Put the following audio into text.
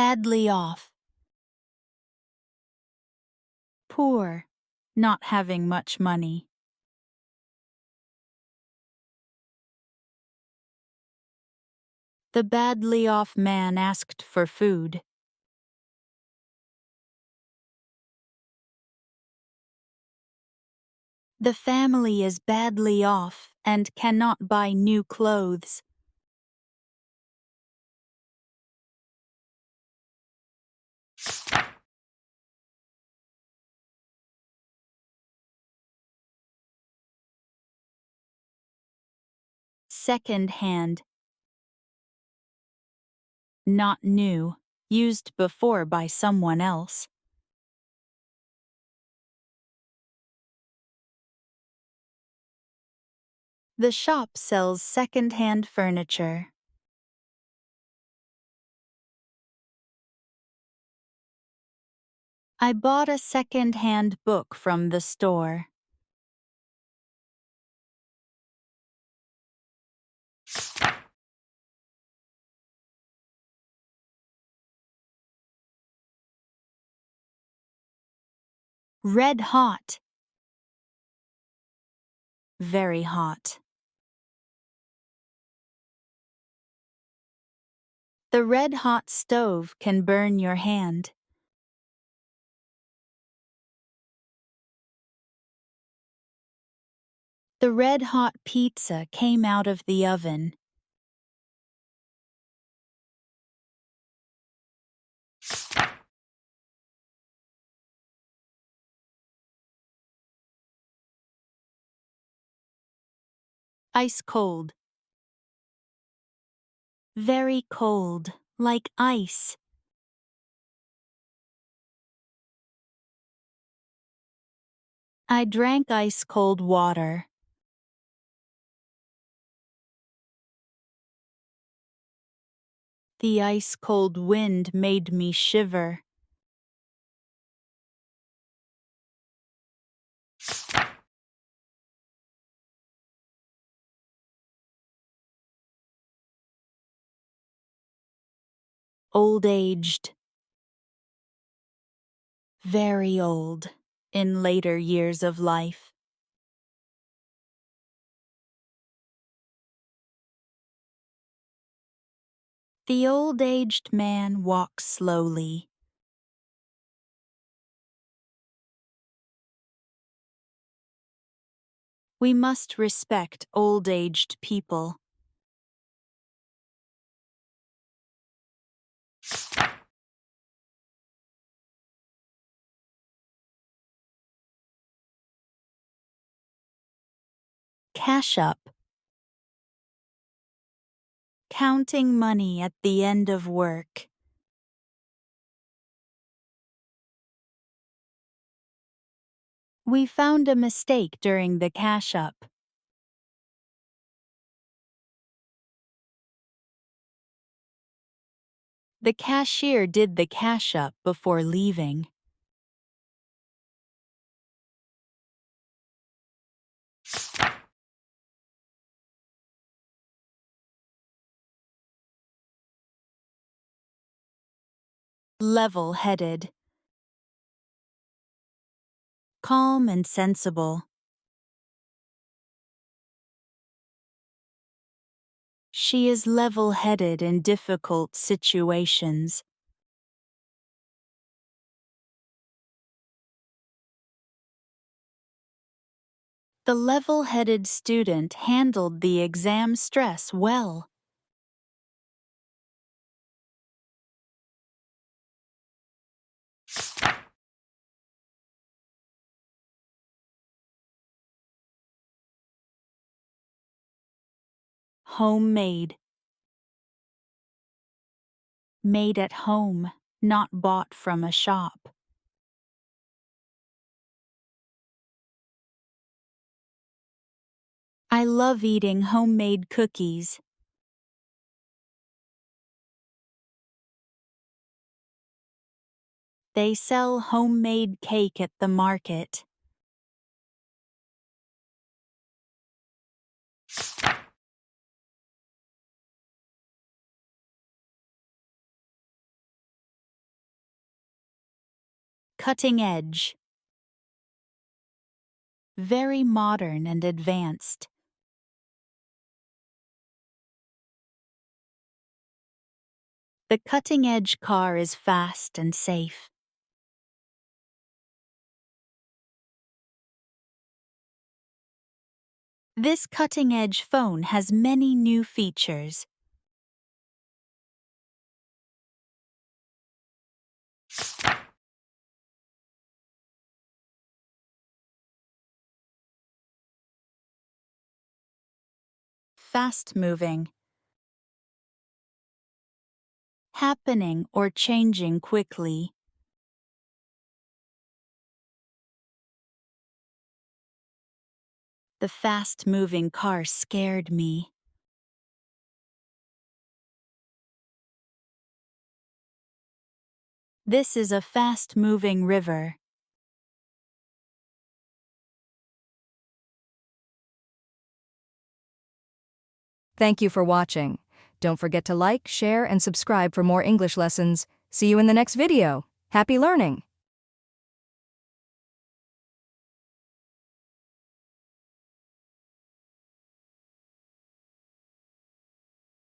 badly off. Poor, not having much money. The badly off man asked for food. The family is badly off and cannot buy new clothes. Second hand. Not new, used before by someone else. The shop sells second-hand furniture. I bought a second-hand book from the store. Red hot. Very hot. The red-hot stove can burn your hand. The red-hot pizza came out of the oven. Ice cold. Very cold, like ice. I drank ice-cold water. The ice-cold wind made me shiver. Old-aged. Very old, in later years of life. The old-aged man walks slowly. We must respect old-aged people. Cash up. Counting money at the end of work. We found a mistake during the cash up. The cashier did the cash up before leaving. Level-headed. Calm and sensible. She is level-headed in difficult situations. The level-headed student handled the exam stress well. Homemade. Made at home, not bought from a shop. I love eating homemade cookies. They sell homemade cake at the market. cutting edge. Very modern and advanced. The cutting-edge car is fast and safe. This cutting-edge phone has many new features. Fast-moving. Happening or changing quickly. The fast-moving car scared me. This is a fast-moving river. Thank you for watching. Don't forget to like, share, and subscribe for more English lessons. See you in the next video. Happy learning!